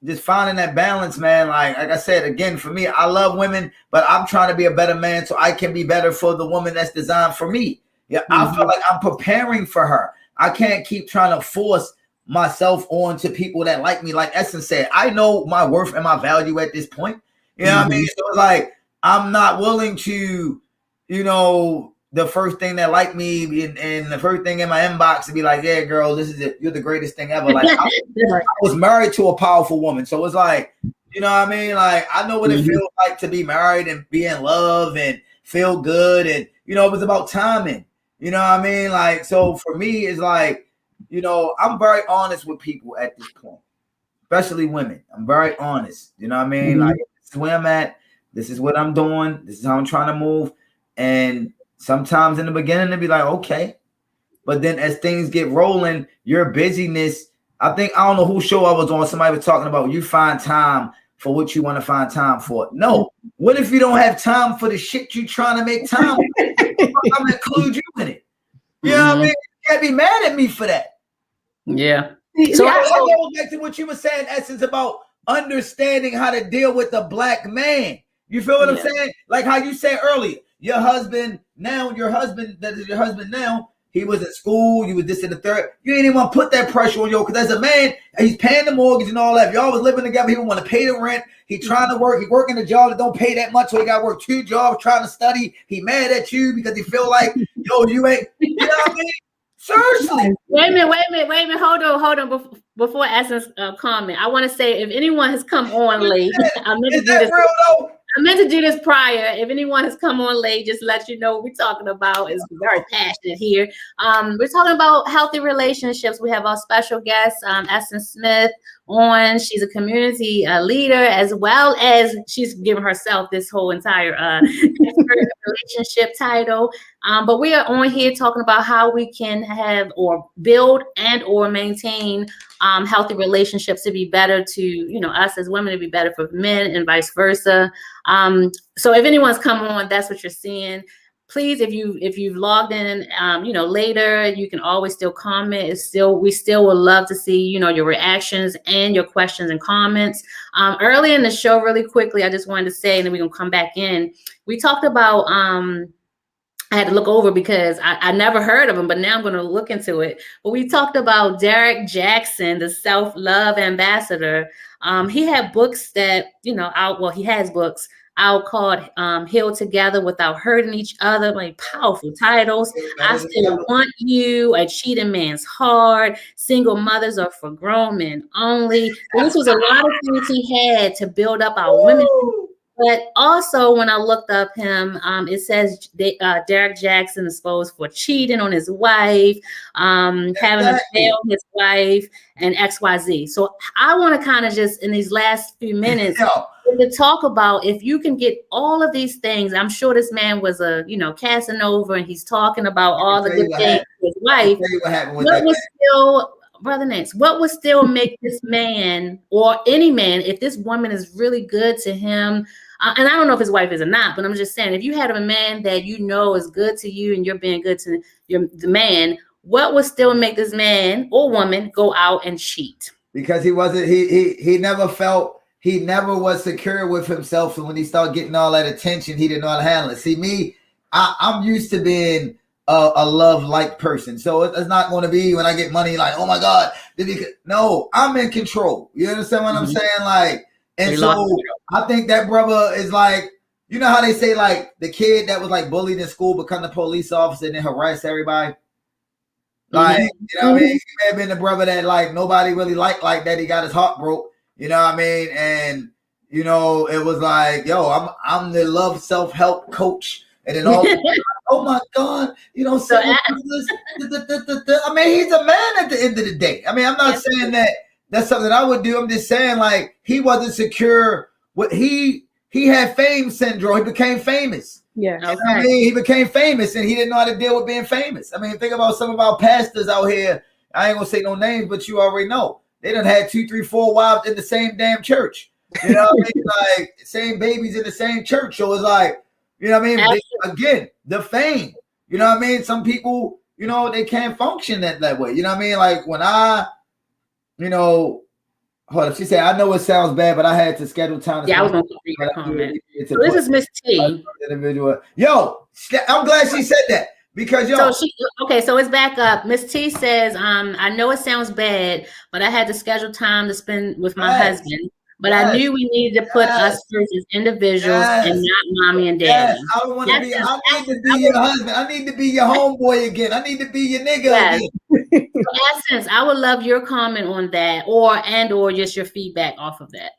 S3: just finding that balance, man. Like I said, again, for me, I love women, but I'm trying to be a better man so I can be better for the woman that's designed for me. Yeah, I feel like I'm preparing for her. I can't keep trying to force myself on to people that like me. Like Essence said, I know my worth and my value at this point. You know what I mean? So it's like, I'm not willing to, you know, the first thing that like me and the first thing in my inbox to be like, yeah, girl, this is it. You're the greatest thing ever. Like, I was married to a powerful woman. So it's like, you know what I mean? Like, I know what it feels like to be married and be in love and feel good. And, you know, it was about timing. You know what I mean? Like, so for me, it's like, you know, I'm very honest with people at this point, especially women. I'm very honest. You know what I mean? Like, this is where I'm at. This is what I'm doing. This is how I'm trying to move. And sometimes in the beginning, it'd be like, okay. But then as things get rolling, your busyness, I don't know whose show I was on. Somebody was talking about you find time for what you want to find time for. No. What if you don't have time for the shit you trying to make time for? I'm going to include you in it. You know what I mean? You can't be mad at me for that.
S1: Yeah.
S3: So I go back to what you were saying, Essence, about understanding how to deal with the black man. You feel what I'm saying? Like how you said earlier, your husband that is your husband now, he was in school, you was this and the third. You ain't even want to put that pressure on yo, because as a man, he's paying the mortgage and all that. If y'all was living together, he don't want to pay the rent. He trying to work. He working a job that don't pay that much, so he got to work 2 jobs trying to study. He mad at you because he feel like, yo, you ain't, you know what I mean? Seriously.
S1: Wait a minute. Hold on. Before Essence comment, I want to say if anyone has come on late,
S3: Is that real though?
S1: I meant to do this prior. If anyone has come on late, just let you know what we're talking about. Is very passionate here. We're talking about healthy relationships. We have our special guest, Essence Smith, on. She's a community leader, as well as she's given herself this whole entire expert relationship title. But we are on here talking about how we can have or build and or maintain healthy relationships to be better to, us as women, to be better for men and vice versa. So if anyone's come on, that's what you're seeing. Please, if you've logged in, later, you can always still comment. We still would love to see, your reactions and your questions and comments. Early in the show, really quickly, I just wanted to say, and then we're gonna come back in. We talked about, I had to look over because I never heard of him, but now I'm going to look into it. But we talked about Derek Jackson, the self-love ambassador. He had books that, he has books out called Heal Together Without Hurting Each Other, like powerful titles. I Still Want You, A Cheating Man's Heart, Single Mothers Are for Grown Men Only. So this was a lot of things he had to build up our women. But also, when I looked up him, it says Derek Jackson is exposed for cheating on his wife, having a affair on his wife, and XYZ. So I want to kind of just, in these last few minutes, to talk about if you can get all of these things. I'm sure this man was a, Casanova, and he's talking about all the good things with his wife. What was still... Brother Nance, what would still make this man or any man, if this woman is really good to him, and I don't know if his wife is or not, but I'm just saying, if you had a man that is good to you and you're being good to the man, what would still make this man or woman go out and cheat?
S3: Because he wasn't, he never was secure with himself. So when he started getting all that attention, he didn't know how to handle it. See, me, I'm used to being a love-like person. So it's not going to be when I get money like, oh my God. No, I'm in control. You understand what I'm saying? Like, and so I think that brother is like, you know how they say like the kid that was like bullied in school become the police officer and then harass everybody? Like, you know what I mean? He may have been the brother that like nobody really liked like that. He got his heart broke, you know what I mean? And, it was like, yo, I'm the love self-help coach. And then all oh my God, so I mean, he's a man at the end of the day. I mean, I'm not saying that that's something I would do. I'm just saying like he wasn't secure. What he had fame syndrome. He became famous.
S2: Yeah.
S3: Okay. I mean, he became famous and he didn't know how to deal with being famous. I mean, think about some of our pastors out here. I ain't gonna say no names, but you already know. They done had 2, 3, 4 wives in the same damn church. You know what I mean? Like same babies in the same church. So it's like, you know what I mean? Again, the fame. You know what I mean? Some people, they can't function that way. You know what I mean? Like when hold up. She said, I know it sounds bad, but I had to schedule time.
S1: I was going to read your comment. So this is Miss T.
S3: Yo, I'm glad she said that because
S1: so it's back up. Miss T says, I know it sounds bad, but I had to schedule time to spend with my husband. But I knew we needed to put us first as individuals and not mommy and daddy.
S3: I don't want to be. I need to be your husband. I need to be your homeboy again. I need to be your nigga again.
S1: So Essence, I would love your comment on that, or just your feedback off of that.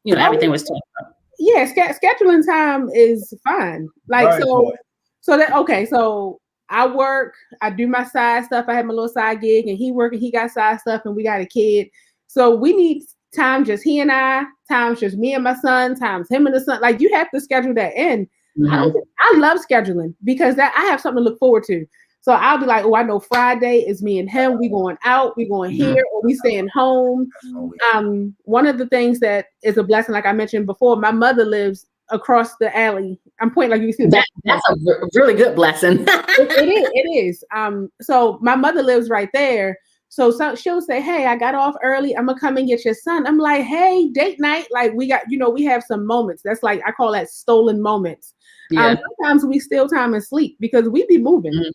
S1: Everything was talked about.
S2: Yeah, scheduling time is fine. Like so I work. I do my side stuff. I have my little side gig, and he work and he got side stuff, and we got a kid. So we need times just he and I, times just me and my son, times him and the son. Like you have to schedule that in. I love scheduling because I have something to look forward to. So I'll be like, oh, I know Friday is me and him. We going out, we going here, or we staying home. One of the things that is a blessing, like I mentioned before, my mother lives across the alley. I'm pointing like you see
S1: that's a really good blessing.
S2: it is. So my mother lives right there. So she'll say, hey, I got off early. I'm going to come and get your son. I'm like, hey, date night. Like we got, we have some moments. That's like, I call that stolen moments. Sometimes we steal time and sleep because we be moving.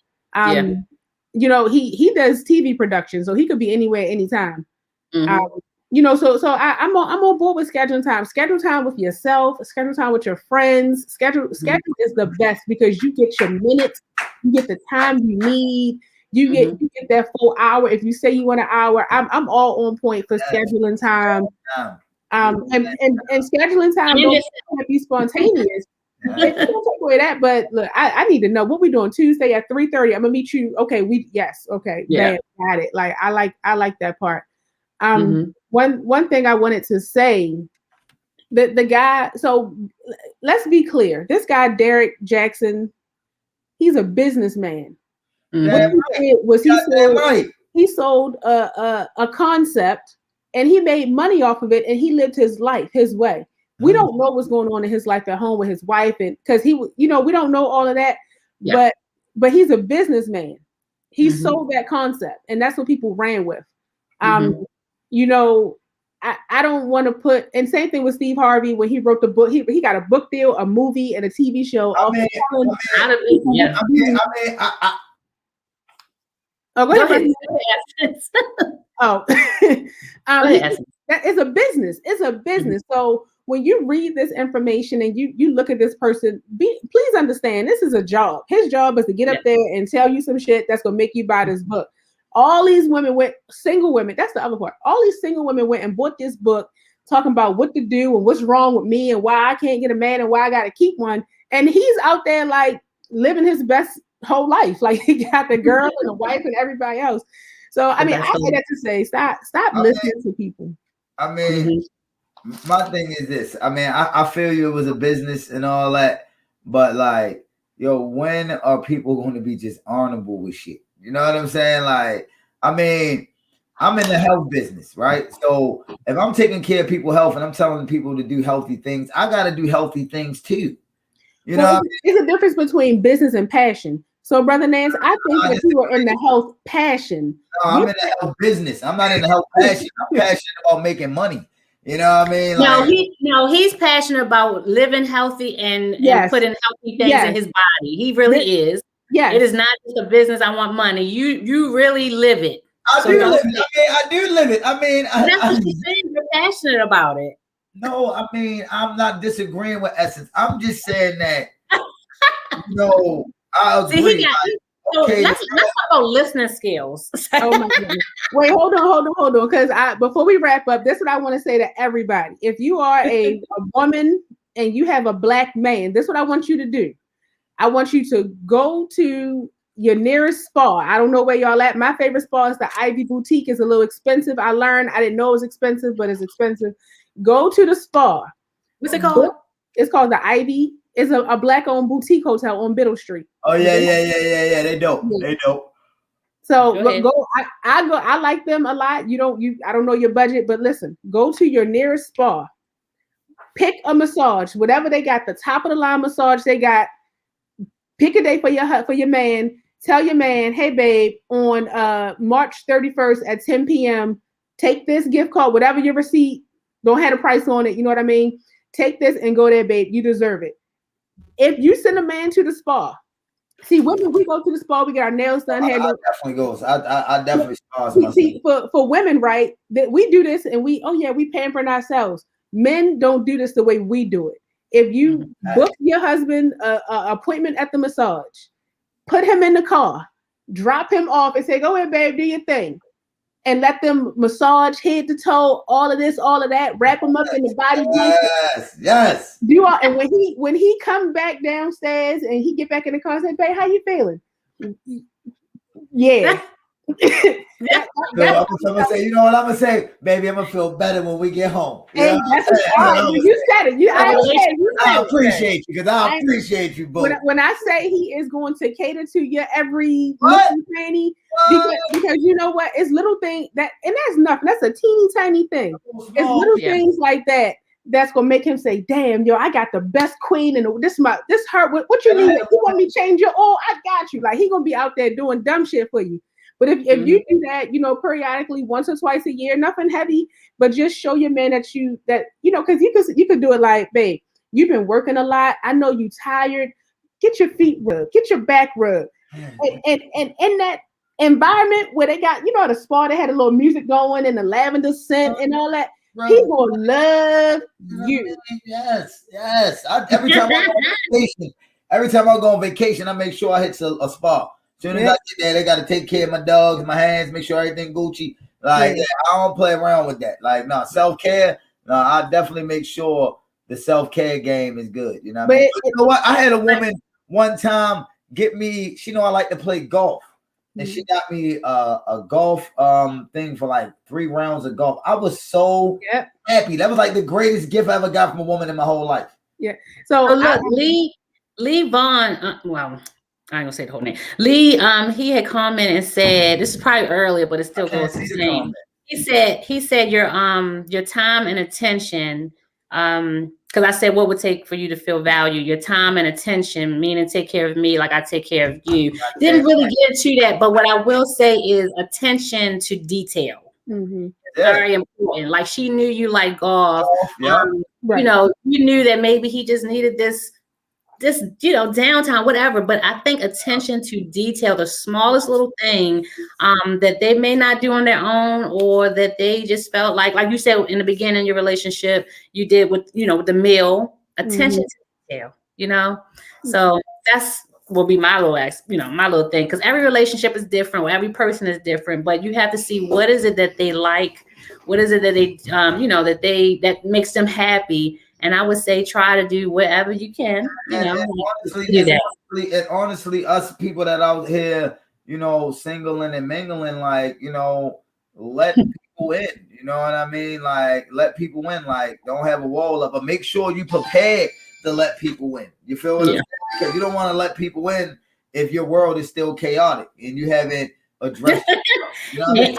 S2: you know, he does TV production, so he could be anywhere, anytime.
S1: Mm-hmm.
S2: You know, so I'm on board with scheduling time. Schedule time with yourself. Schedule time with your friends. Schedule is the best because you get your minutes, you get the time you need, you get that full hour. If you say you want an hour, I'm all on point for scheduling time. And scheduling time don't be spontaneous. Don't take away that, but look, I need to know what we're doing Tuesday at 3:30. I'm gonna meet you. Okay, bam, got it. Like I like that part. One thing I wanted to say, that the guy, so let's be clear, this guy Derek Jackson, he's a businessman. What he did was he sold a concept and he made money off of it, and he lived his life his way. We don't know what's going on in his life at home with his wife, and because he, you know, we don't know all of that, but he's a businessman. He sold that concept, and that's what people ran with. You know, I don't want to put, and same thing with Steve Harvey when he wrote the book. He got a book deal, a movie, and a TV show.
S3: Go
S2: ahead. That is a business. It's a business. So when you read this information and you look at this person, please understand this is a job. His job is to get up there and tell you some shit that's gonna make you buy this book. All these women single women, that's the other part. All these single women went and bought this book talking about what to do and what's wrong with me and why I can't get a man and why I gotta keep one. And he's out there like living his best whole life. Like he got the girl and the wife and everybody else. So I mean, I say that to say stop listening to people.
S3: I mean, my thing is this. I mean, I feel you, it was a business and all that, but like, yo, when are people going to be just honorable with shit? You know what I'm saying? Like, I mean, I'm in the health business, right? So if I'm taking care of people's health and I'm telling people to do healthy things, I got to do healthy things too. You know,
S2: there's a difference between business and passion. So, Brother Nance, I think that you are in the health passion.
S3: No, I'm in the health business. I'm not in the health passion. I'm passionate about making money. You know what I mean? Like,
S1: he's passionate about living healthy and putting healthy things in his body. He really is. Yeah, it is not just a business. I want money. You really live it.
S3: I do live it. I mean,
S1: that's what you're saying. You're passionate about it.
S3: No, I mean, I'm not disagreeing with Essence. I'm just saying that. You know, I agree.
S1: Let's talk about listening skills.
S2: Oh my goodness. Wait, hold on. Because before we wrap up, this is what I want to say to everybody. If you are a woman and you have a black man, this is what I want you to do. I want you to go to your nearest spa. I don't know where y'all at. My favorite spa is the Ivy Boutique. It's a little expensive. I learned. I didn't know it was expensive, but it's expensive. Go to the spa.
S1: What's it called?
S2: It's called the Ivy. It's a black-owned boutique hotel on Biddle Street.
S3: Oh yeah. They dope. They dope.
S2: So go. I like them a lot. I don't know your budget, but listen, go to your nearest spa. Pick a massage, whatever they got. The top of the line massage they got. Pick a day for your man. Tell your man, hey babe, on March 31st at 10 p.m. Take this gift card, whatever your receipt. Don't have a price on it. You know what I mean? Take this and go there, babe. You deserve it. If you send a man to the spa, see, women, we go to the spa, we get our nails done.
S3: I definitely goes. I definitely spas myself.
S2: See, for women, right? That we do this and we pampering ourselves. Men don't do this the way we do it. If you book your husband an appointment at the massage, put him in the car, drop him off, and say, "Go ahead, babe, do your thing," and let them massage head to toe, all of this, all of that, wrap him up in the body.
S3: Yes.
S2: Do all, and when he come back downstairs and he get back in the car and say, "Babe, how you feeling?" Yeah.
S3: I'm gonna say, you know what I'm gonna say, baby, I'm gonna feel better when we get home. You
S2: said it.
S3: I appreciate you because I appreciate you both.
S2: When I say he is going to cater to your every fanny, because you know what, it's little things that, and that's nothing. That's a teeny tiny thing. It's little things like that that's gonna make him say, "Damn, yo, I got the best queen, and this hurt. What you need? You want me to change your oil? I got you." Like he gonna be out there doing dumb shit for you. But if you do that, you know, periodically, once or twice a year, nothing heavy, but just show your man that you know, because you could do it like, babe, you've been working a lot. I know you tired. Get your feet rubbed, get your back rubbed, and environment where they got, you know, the spa, they had a little music going and the lavender scent and all that. He's gonna love you.
S3: Yes. Every time I go on vacation, I make sure I hit a spa. As soon as I get there, they got to take care of my dogs, my hands, make sure everything Gucci. Like, I don't play around with that. Like, no, self-care. No, I definitely make sure the self-care game is good. You know what I mean? You know what? I had a woman one time get me, she know I like to play golf. And she got me a golf thing for like 3 rounds of golf. I was so happy. That was like the greatest gift I ever got from a woman in my whole life.
S2: Yeah. So
S1: look, Lee Vaughn, well, I ain't gonna say the whole name. Lee, he had commented and said, this is probably earlier, but it still goes the same. He said your time and attention, because I said, what would take for you to feel value? Your time and attention, meaning take care of me like I take care of you. Didn't really get to that, but what I will say is attention to detail. Very important. Like she knew you like golf. You know, you knew that maybe he just needed this, you know, downtime, whatever. But I think attention to detail, the smallest little thing that they may not do on their own, or that they just felt like you said in the beginning of your relationship, you did with, you know, with the meal, attention to detail, you know? So that's will be my little, you know, my little thing. Because every relationship is different, or every person is different, but you have to see what is it that they like, what is it that they, you know, that makes them happy. And I would say try to do whatever you can, you know.
S3: Honestly, us people that out here, you know, singling and mingling, like, you know, let people in. You know what I mean? Like, let people in. Like, don't have a wall up, but make sure you prepared to let people in. You feel what I'm saying? Because you don't want to let people in if your world is still chaotic and you haven't addressed it. You know what I mean?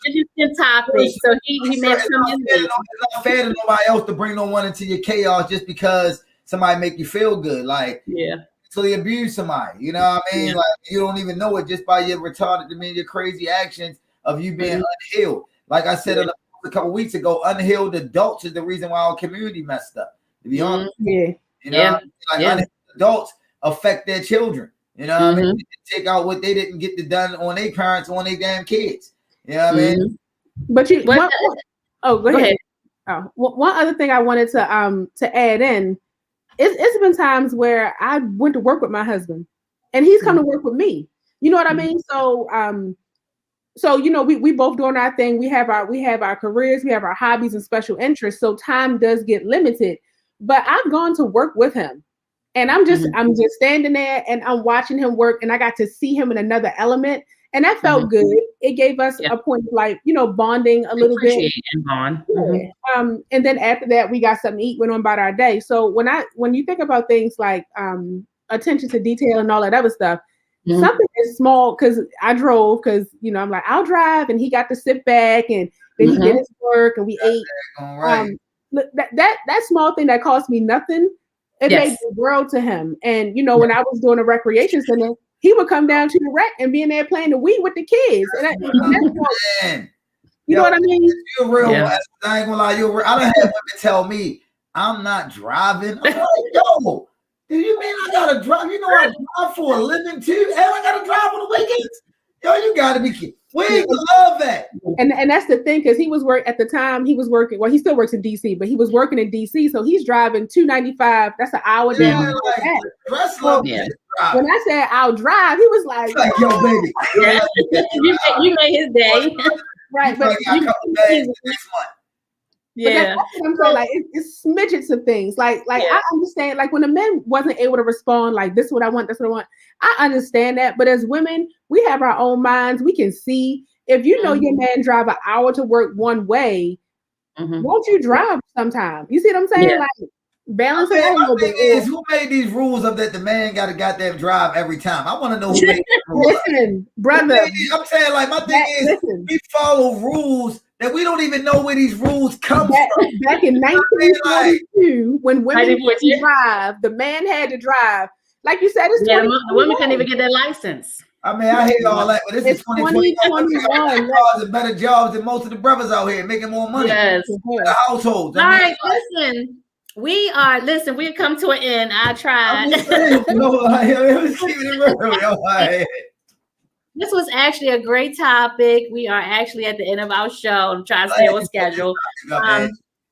S1: Interesting topic. So he made some.
S3: It's not fair to nobody else to bring no one into your chaos just because somebody make you feel good. Like, so they abuse somebody. You know what I mean? Like, you don't even know it just by your retarded, your crazy actions of you being unhealed. Like I said a couple weeks ago, unhealed adults is the reason why our community messed up. To be honest, you know, like unhealed adults affect their children. You know what I mean? Take out what they didn't get done on their parents, on their damn kids. You know what I mean?
S2: But go ahead. Oh, one other thing I wanted to add in, it's been times where I went to work with my husband, and he's come to work with me. You know what I mean? So so you know, we both doing our thing. We have our careers, we have our hobbies and special interests. So time does get limited. But I've gone to work with him. And I'm just standing there and I'm watching him work, and I got to see him in another element, and that felt good. It gave us a point of, like, you know, bonding a little bit.
S1: And bond.
S2: And then after that, we got something to eat, went on about our day. So when you think about things like attention to detail and all that other stuff, something is small, because I drove, because, you know, I'm like, I'll drive, and he got to sit back, and then he did his work, and we ate. That small thing that cost me nothing. It made the world to him. And, you know, when I was doing a recreation center, he would come down to the rec and be in there playing the Wii with the kids. And you know what I mean?
S3: You're real. I ain't gonna lie. You're real. I don't have women tell me I'm not driving. I'm like, yo, do you mean I gotta drive? You know, I drive for a living too, and I gotta drive on the weekends. Yo, you gotta be kidding. We love that.
S2: And that's the thing, because he was at the time he was working. Well, he still works in DC, but he was working in DC, so he's driving 295. That's an hour down. When I said I'll drive, he was like
S3: yo, baby,
S1: you made his day,
S2: right? But that's what I'm saying. Like, it's smidgets of things. Like I understand. Like, when a man wasn't able to respond, like, this is what I want, that's what I want. I understand that. But as women, we have our own minds. We can see, if you know your man drive an hour to work one way, won't you drive sometime? You see what I'm saying? Like, balance it out a little bit.
S3: Who made these rules of that the man got to goddamn drive every time? I want to know who made these rules.
S2: Listen, brother.
S3: I'm saying, like, my thing is, we follow rules that we don't even know where these rules come from.
S2: Back in 1942, when women had to drive, the man had to drive. Like you said, it's
S1: the women couldn't even get their license.
S3: I mean, I hate all that, but this is 2021. And better jobs than most of the brothers out here making more money.
S1: Yes.
S3: The households.
S1: All right, listen. We've come to an end. I tried. This was actually a great topic. We are actually at the end of our show. I'm trying to stay on schedule.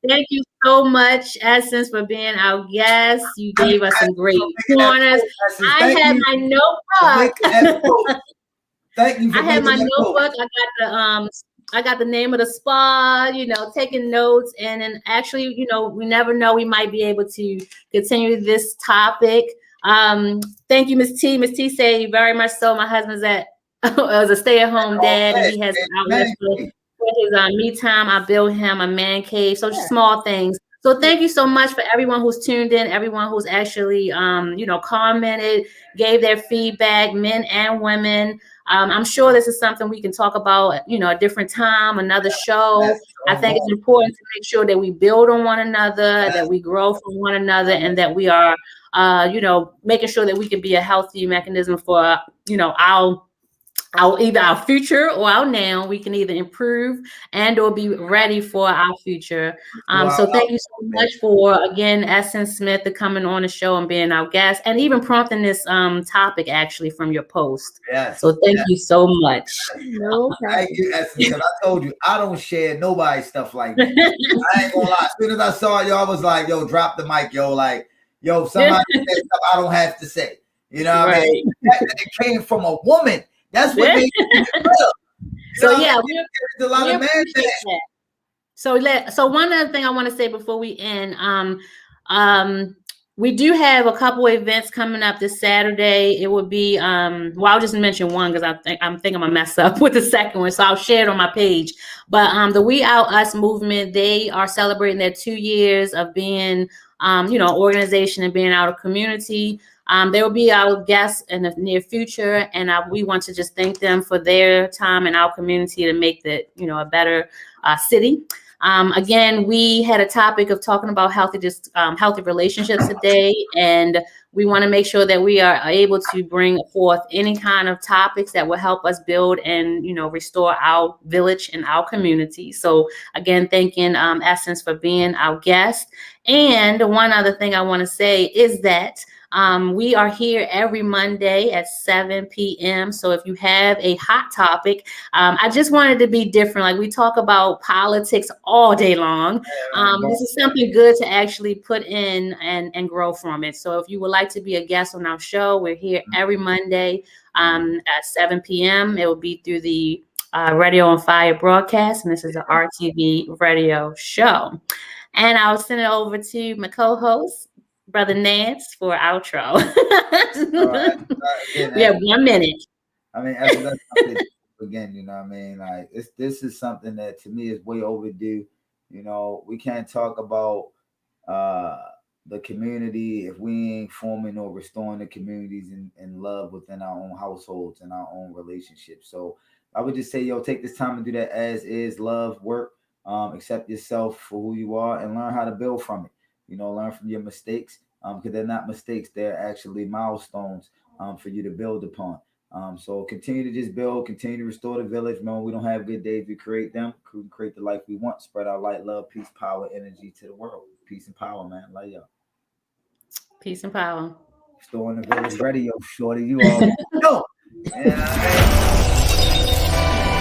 S1: Thank you so much, Essence, for being our guest. You gave us some great pointers. I had my notebook.
S3: Thank you.
S1: I had my notebook. I got the name of the spa, taking notes. And then actually, we never know, we might be able to continue this topic. Thank you, Miss T. Miss T say very much so. My husband's as a stay-at-home dad, and he has an outlet for his me time. I build him a man cave. So just small things. So thank you so much for everyone who's tuned in, everyone who's actually, commented, gave their feedback, men and women. I'm sure this is something we can talk about, a different time, another show. I think it's important to make sure that we build on one another, that we grow from one another, and that we are, making sure that we can be a healthy mechanism for, either our future or our now. We can either improve and or be ready for our future. So thank you so much for, again, Essence Smith, coming on the show and being our guest, and even prompting this topic actually from your post.
S3: Yes.
S1: So thank you so much.
S3: Thank you, Essence, because I told you I don't share nobody's stuff like that. I ain't gonna lie. As soon as I saw you, I was like, yo, drop the mic, yo, like, yo, somebody said stuff I don't have to say. You know what I mean? It came from a woman. That's what made it real.
S1: So yeah,
S3: there's a lot of men there.
S1: So one other thing I want to say before we end, we do have a couple events coming up this Saturday. It would be I'll just mention one because I'm gonna mess up with the second one, so I'll share it on my page. But the We Out Us movement, they are celebrating their 2 years of being organization and being out of community. They will be our guests in the near future, and we want to just thank them for their time in our community to make the a better city. Again, we had a topic of talking about healthy relationships today, and we want to make sure that we are able to bring forth any kind of topics that will help us build and restore our village and our community. So again, thanking Essence for being our guest. And one other thing I want to say is that we are here every Monday at 7 p.m. So if you have a hot topic, I just wanted to be different. Like, we talk about politics all day long. This is something good to actually put in and grow from it. So if you would like to be a guest on our show, we're here every Monday at 7 p.m. It will be through the Radio on Fire broadcast, and this is the RTV Radio Show. And I'll send it over to my co-host, Brother Nance, for outro. We have 1 minute.
S3: I mean, that's again, you know what I mean? Like, this is something that to me is way overdue. We can't talk about the community if we ain't forming or restoring the communities and love within our own households and our own relationships. So I would just say, take this time to do that as is, love, work, accept yourself for who you are, and learn how to build from it. Learn from your mistakes, because they're not mistakes. They're actually milestones for you to build upon. So continue to just build, continue to restore the village. Remember, we don't have good days. We create them. We create the life we want. Spread our light, love, peace, power, energy to the world. Peace and power, man. Love y'all.
S1: Peace and power.
S3: Restoring the Village Radio, shorty. You all know. Yeah.